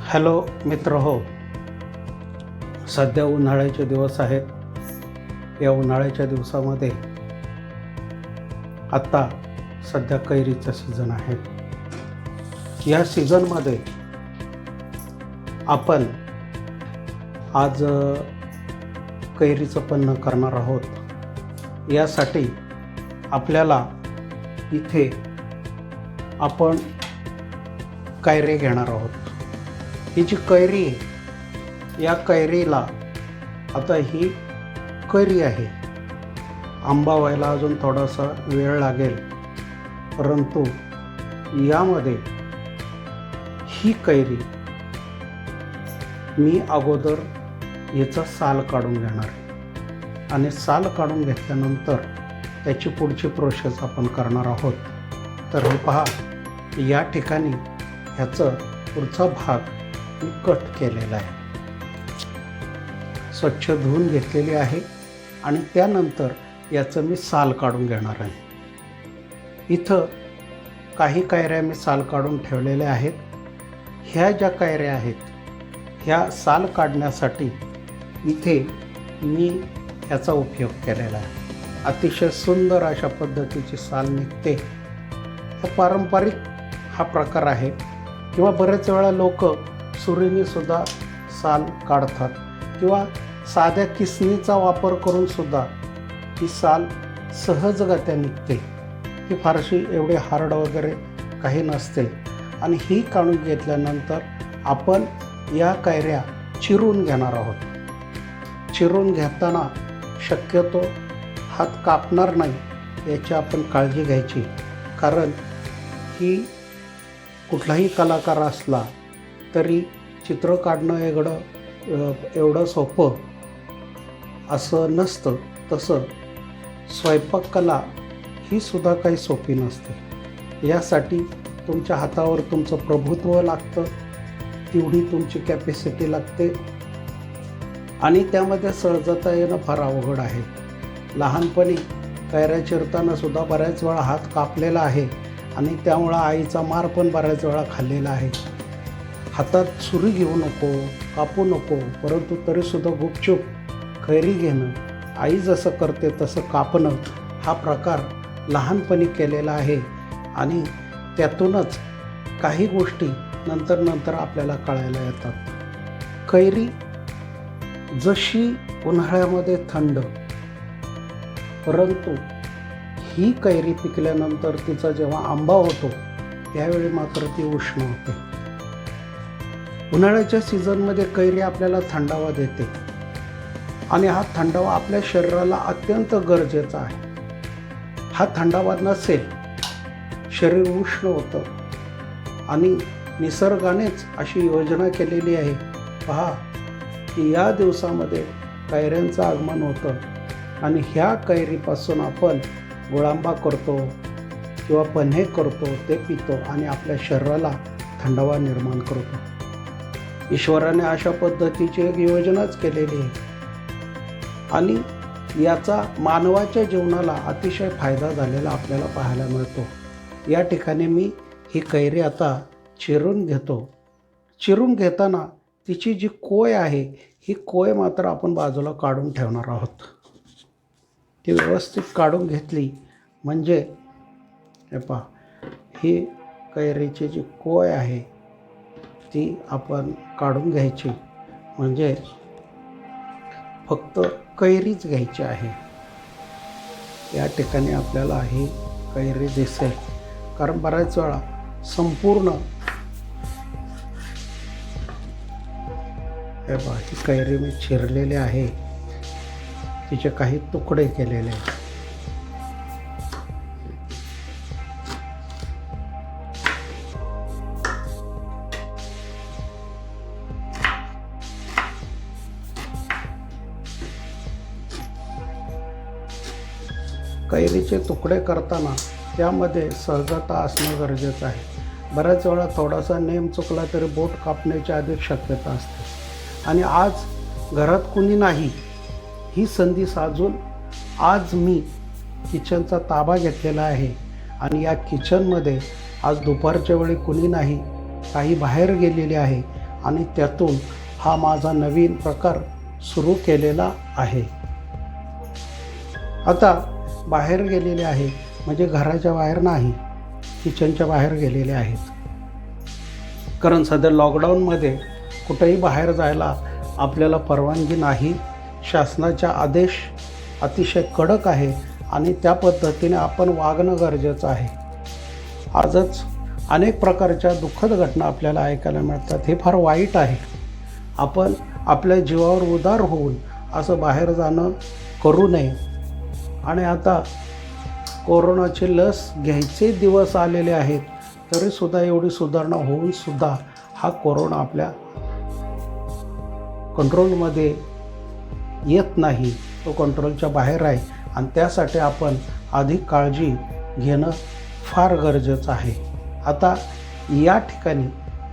Hello मित्र हो, सध्या उन्हाळ्याचे दिवस आहेत. या उन्हाळ्याच्या दिवसामध्ये आत्ता सध्या कैरीचा सीझन आहे. या सीझनमध्ये आपण आज कैरीचं पन्ह करणार आहोत. यासाठी आपल्याला इथे आपण कैरी घेणार आहोत. ही जी कैरी आहे, या कैरीला आता ही कैरी आहे, आंबा व्हायला अजून थोडासा वेळ लागेल, परंतु यामध्ये ही कैरी मी अगोदर याचा साल काढून घेणार आहे आणि साल काढून घेतल्यानंतर त्याची पुढची प्रोसेस आपण करणार आहोत. तर हे पहा, या ठिकाणी ह्याचं पुढचा भाग मी कट केलेला आहे, स्वच्छ धुवून घेतलेली आहे आणि त्यानंतर याचं मी साल काढून घेणार आहे. इथं काही कैऱ्या मी साल काढून ठेवलेल्या आहेत. ह्या ज्या कैऱ्या आहेत, ह्या साल काढण्यासाठी इथे मी ह्याचा उपयोग केलेला आहे. अतिशय सुंदर अशा पद्धतीची साल निघते. पारंपरिक हा प्रकार आहे, किंवा बरेच वेळा लोक सुरीने सुद्धा साल काढतात, किंवा साध्या किसनीचा वापर करून सुद्धा ही साल सहजगत्या निघते. ही फारशी एवढी हार्ड वगैरे काही नसते. आणि ही काढून घेतल्यानंतर आपण या कैऱ्या चिरून घेणार आहोत. चिरून घेताना शक्यतो हात कापणार नाही याची आपण काळजी घ्यायची, कारण ही कुठलाही कलाकार असला तरी चित्र काढणं एवढं सोपं असं नसतं. तसं स्वयंपाक कला ही सुद्धा काही सोपी नसते. यासाठी तुमच्या हातावर तुमचं प्रभुत्व लागतं, तेवढी तुमची कॅपॅसिटी लागते आणि त्यामध्ये सहजता येणं फार अवघड आहे. लहानपणी कैऱ्या चिरताना सुद्धा बऱ्याच वेळा हात कापलेला आहे आणि त्यामुळं आईचा मार पण बऱ्याच वेळा खाल्लेला आहे. हातात सुरी घेऊ नको, कापू नको, परंतु तरीसुद्धा गुपचूप कैरी घेणं, आई जसं करते तसं कापणं, हा प्रकार लहानपणी केलेला आहे. आणि त्यातूनच काही गोष्टी नंतर आपल्याला कळायला येतात. कैरी जशी उन्हाळ्यामध्ये थंड, परंतु ही कैरी पिकल्यानंतर तिचा जेव्हा आंबा होतो त्यावेळी मात्र ती उष्ण होते. उन्हाळ्याच्या सीझनमध्ये कैरी आपल्याला थंडावा देते आणि हा थंडावा आपल्या शरीराला अत्यंत गरजेचा आहे. हा थंडावा नसेल, शरीर उष्ण होतं. आणि निसर्गानेच अशी योजना केलेली आहे, पहा की या दिवसामध्ये कैऱ्यांचं आगमन होतं आणि ह्या कैरीपासून आपण गुळांबा करतो किंवा पन्हे करतो, ते पितो आणि आपल्या शरीराला थंडावा निर्माण करतो. ईश्वराने अशा पद्धतीची एक योजनाच केलेली आहे आणि याचा मानवाच्या जीवनाला अतिशय फायदा झालेला आपल्याला पाहायला मिळतो. या ठिकाणी मी ही कैरी आता चिरून घेतो. चिरून घेताना तिची जी कोय आहे, ही कोय मात्र आपण बाजूला काढून ठेवणार आहोत. ती व्यवस्थित काढून घेतली म्हणजे हे पहा, ही कैरीची जी कोय आहे ती आपण काढून घ्यायची, म्हणजे फक्त कैरीच घ्यायची आहे. या ठिकाणी आपल्याला ही कैरी दिसेल, कारण बऱ्याच वेळा संपूर्ण हे पहा, ही कैरी मी चिरलेली आहे, तिचे काही तुकडे केलेले आहेत. कैरीचे तुकडे करताना त्यामध्ये सहजता असणं गरजेचं आहे. बऱ्याच वेळा थोडासा नेम चुकला तरी बोट कापण्याची अधिक शक्यता असते. आणि आज घरात कुणी नाही, ही संधी साधून आज मी किचनचा ताबा घेतलेला आहे आणि या किचनमध्ये आज दुपारच्या वेळी कुणी नाही, काही बाहेर गेलेले आहे, आणि त्यातून हा माझा नवीन प्रकार सुरू केलेला आहे. आता बाहेर गेलेले आहे म्हणजे घराच्या बाहेर नाही, किचनच्या बाहेर गेलेले आहेत. कारण सध्या लॉकडाऊनमध्ये कुठेही बाहेर जायला आपल्याला परवानगी नाही. शासनाचा आदेश अतिशय कडक आहे आणि त्या पद्धतीने आपण वागणं गरजेचं आहे. आजच अनेक प्रकारच्या दुःखद घटना आपल्याला ऐकायला मिळतात. हे फार वाईट आहे. आपण आपल्या जीवावर उदार होऊन असं बाहेर जाणं करू नये. आणि आता कोरोनाची लस घ्यायचे दिवस आलेले आहेत, तरीसुद्धा एवढी सुधारणा होऊनसुद्धा हा कोरोना आपल्या कंट्रोलमध्ये येत नाही. तो कंट्रोलच्या बाहेर आहे आणि त्यासाठी आपण अधिक काळजी घेणं फार गरजेचं आहे. आता या ठिकाणी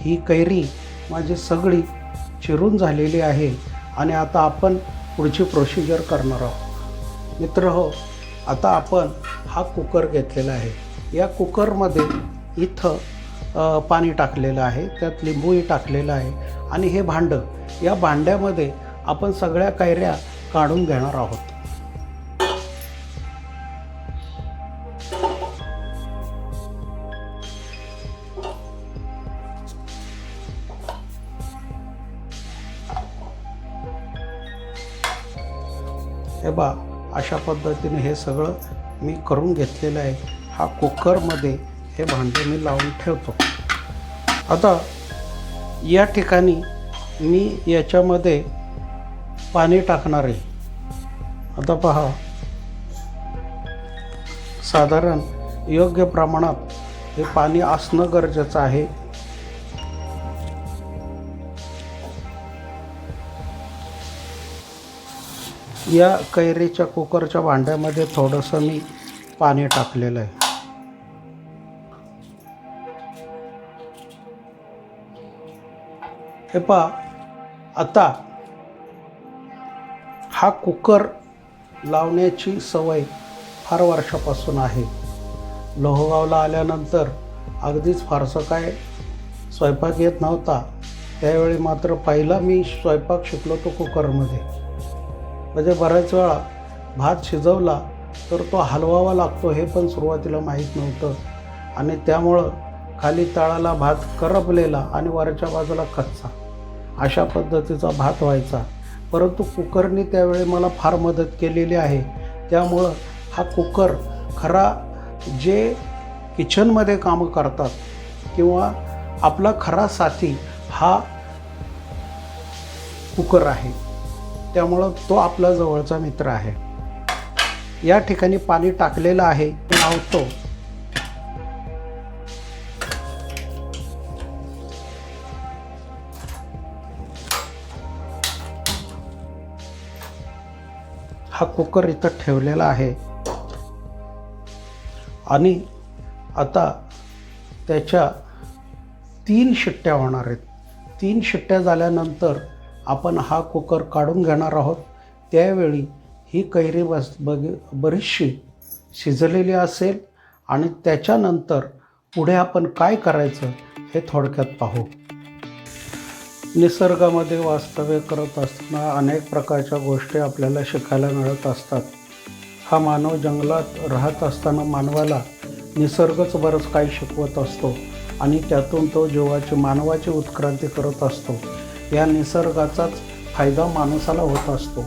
ही कैरी माझी सगळी चिरून झालेली आहे आणि आता आपण पुढची प्रोसिजर करणार आहोत. मित्रहो, आता आपण हा कुकर घेतलेला आहे. या कुकरमध्ये इथं पाणी टाकलेलं आहे, त्यात लिंबूही टाकलेलं आहे आणि हे भांडं, या भांड्यामध्ये आपण सगळ्या कैऱ्या काढून घेणार आहोत. हे बा, अशा पद्धतीने हे सगळं मी करून घेतलेलं आहे. हा कुकरमध्ये हे भांडे मी लावून ठेवतो. आता या ठिकाणी मी याच्यामध्ये पाणी टाकणार आहे. आता पहा, साधारण योग्य प्रमाणात हे पाणी असणं गरजेचं आहे. या कैरीच्या कुकरच्या भांड्यामध्ये थोडंसं मी पाणी टाकलेलं आहे. हे पहा, आता हा कुकर लावण्याची सवय फार वर्षापासून आहे. लोहगावला आल्यानंतर अगदीच फारसं काय स्वयंपाक येत नव्हता. त्यावेळी मात्र पहिला मी स्वयंपाक शिकलो तो कुकरमध्ये. म्हणजे बऱ्याच वेळा भात शिजवला तर तो हलवावा लागतो हे पण सुरुवातीला माहीत नव्हतं आणि त्यामुळं खाली तळाला भात करपलेला आणि वरच्या बाजूला कच्चा, अशा पद्धतीचा भात व्हायचा. परंतु कुकरने त्यावेळी मला फार मदत केलेली आहे. त्यामुळं हा कुकर खरा जे किचनमध्ये कामं करतात किंवा आपला खरा साथी हा कुकर आहे. त्यामुळं तो आपला जवळचा मित्र आहे. या ठिकाणी पाणी टाकलेलं आहे, लावतो. हा कुकर इथं ठेवलेला आहे आणि आता त्याच्या 3 शिट्ट्या होणार आहेत. 3 शिट्ट्या झाल्यानंतर आपण हा कुकर काढून घेणार आहोत. त्यावेळी ही कैरी बरीचशी शिजलेली असेल आणि त्याच्यानंतर पुढे आपण काय करायचं हे थोडक्यात पाहू. निसर्गामध्ये वास्तव्य करत असताना अनेक प्रकारच्या गोष्टी आपल्याला शिकायला मिळत असतात. हा मानव जंगलात राहत असताना मानवाला निसर्गच बरंच काही शिकवत असतो आणि त्यातून तो मानवाची उत्क्रांती करत असतो. या निसर्गाचाच फायदा माणसाला होत असतो.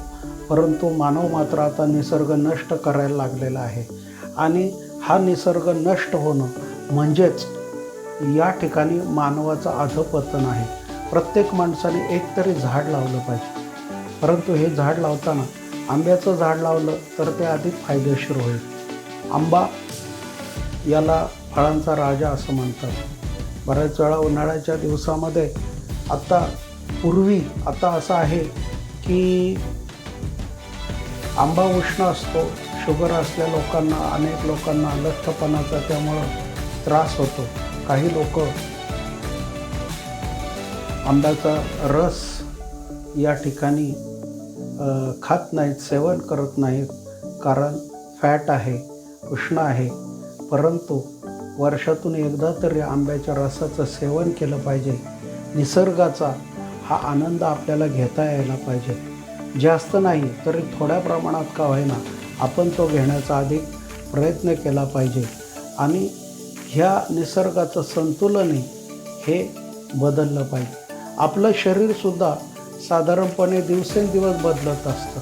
परंतु मानव मात्र आता निसर्ग नष्ट करायला लागलेला आहे आणि हा निसर्ग नष्ट होणं म्हणजेच या ठिकाणी मानवाचं अधःपतन आहे. प्रत्येक माणसाने एकतरी झाड लावलं पाहिजे. परंतु हे झाड लावताना आंब्याचं झाड लावलं तर ते अधिक फायदेशीर होईल. आंबा याला फळांचा राजा असं म्हणतात. बऱ्याच वेळा उन्हाळ्याच्या दिवसामध्ये आता असं आहे की आंबा उष्ण असतो. शुगर असलेल्या लोकांना, अनेक लोकांना लठ्ठपणाचा त्यामुळं त्रास होतो. काही लोक आंब्याचा रस या ठिकाणी खात नाहीत, सेवन करत नाहीत, कारण फॅट आहे, उष्ण आहे. परंतु वर्षातून एकदा तरी आंब्याच्या रसाचं सेवन केलं पाहिजे. निसर्गाचा हा आनंद आपल्याला घेता यायला पाहिजे. जास्त नाही तरी थोड्या प्रमाणात का होईना आपण तो घेण्याचा अधिक प्रयत्न केला पाहिजे. आणि ह्या निसर्गाचं संतुलनही हे बदललं पाहिजे. आपलं शरीरसुद्धा साधारणपणे दिवसेंदिवस बदलत असतं.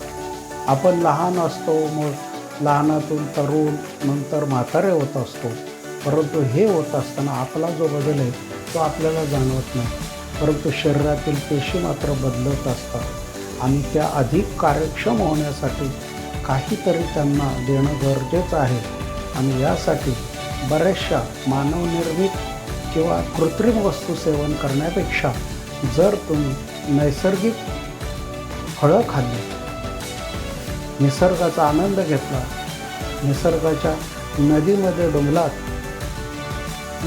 आपण लहान असतो, मग लहानातून तरुण, नंतर म्हातारे होत असतो. परंतु हे होत असताना आपला जो बदल आहे तो आपल्याला जाणवत नाही. परंतु शरीरातील पेशी मात्र बदलत असतात आणि त्या अधिक कार्यक्षम होण्यासाठी काहीतरी त्यांना देणं गरजेचं आहे. आणि यासाठी बऱ्याचशा मानवनिर्मित किंवा कृत्रिम वस्तू सेवन करण्यापेक्षा जर तुम्ही नैसर्गिक फळं खाल्ली, निसर्गाचा आनंद घेतला, निसर्गाच्या नदीमध्ये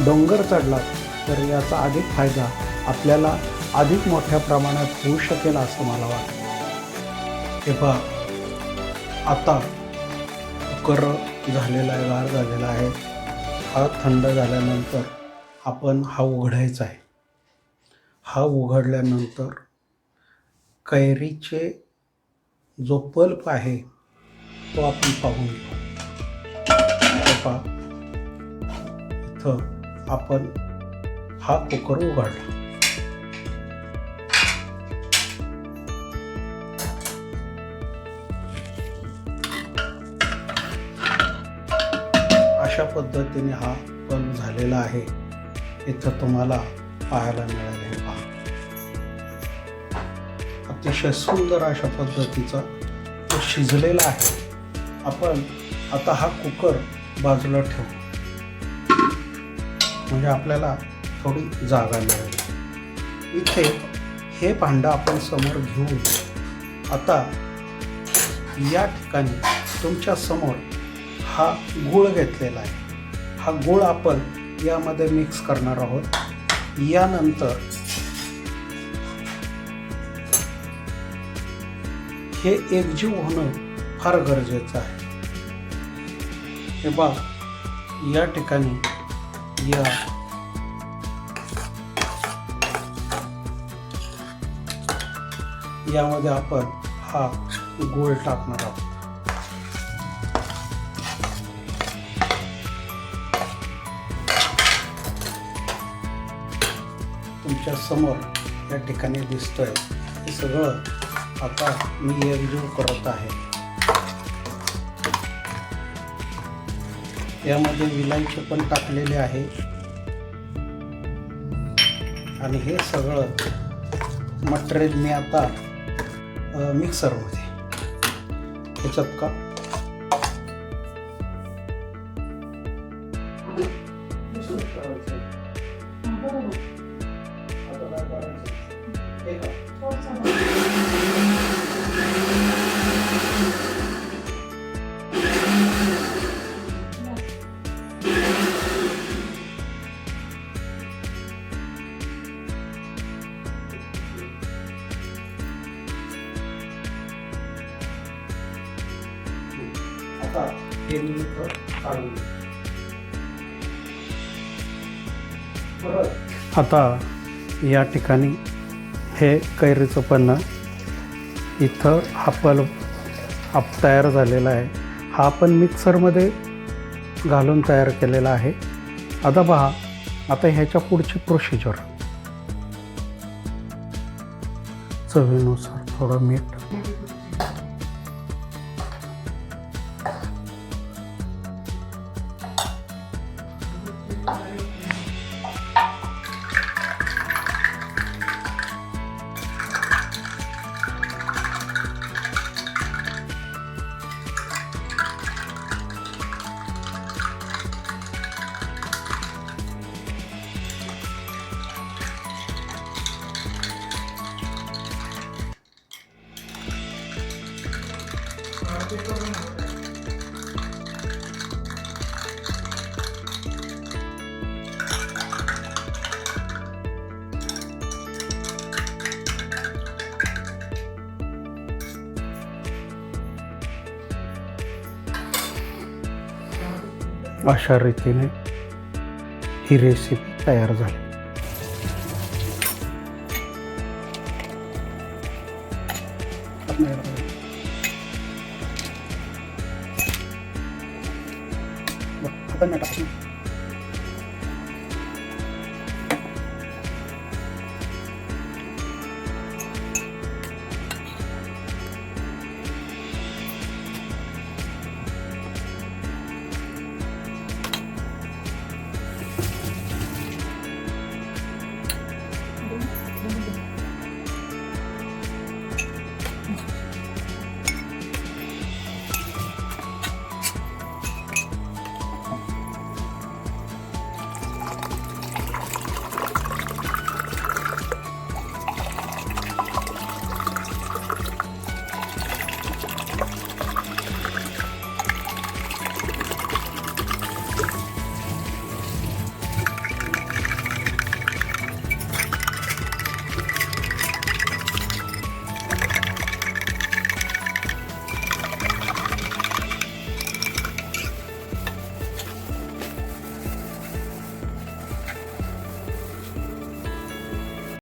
डोंगर चढलात, तर याचा अधिक फायदा आपल्याला अधिक मोठ्या प्रमाणात होऊ शकेल असं मला वाटतं. हे पहा, आता कुकर झालेला आहे, गार झालेला आहे. हा थंड झाल्यानंतर आपण हा उघडायचा आहे. हा उघडल्यानंतर कैरीचे जो पल्प आहे तो आपण पाहून घेऊ. पहा, इथं आपण हा कुकर उघडला. अशा पद्धतीने हा पल्प झालेला आहे. इथं तुम्हाला पाहायला मिळाले. पहा, अतिशय सुंदर अशा पद्धतीचा तो शिजलेला आहे. आपण आता हा कुकर बाजूला ठेवू म्हणजे आपल्याला थोडी जागा मिळेल. इथे हे भांडं आपण समोर घेऊन आता या ठिकाणी तुमच्या समोर हा गूळ घेतलेला आहे. हा गूळ आपण यामध्ये मिक्स करणार आहोत. यानंतर हे एकजीव होणं फार गरजेचं आहे. हे बघ, या ठिकाणी यामध्ये आपण हा गूळ टाकणार आहोत. तुमच्या समोर या ठिकाणी दिसतोय. हे सगळं आता मी एकजीव करत आहे. यामध्ये विलायची पण टाकलेले आहे आणि हे सगळं मटेरियल मी आता मिक्सरमध्ये ह्याच्यात का हे मी काढून. आता या ठिकाणी हे कैरीचं पन्नं इथं हा पल्प तयार झालेला आहे. हा आपण मिक्सरमध्ये घालून तयार केलेला आहे. आता पहा, आता ह्याच्या पुढची प्रोसिजर. चवीनुसार थोडं मीठ, अशा रीतीने ही रेसिपी तयार झाली. हातात नाही राहिला. बघ, हातात नाही टाकू.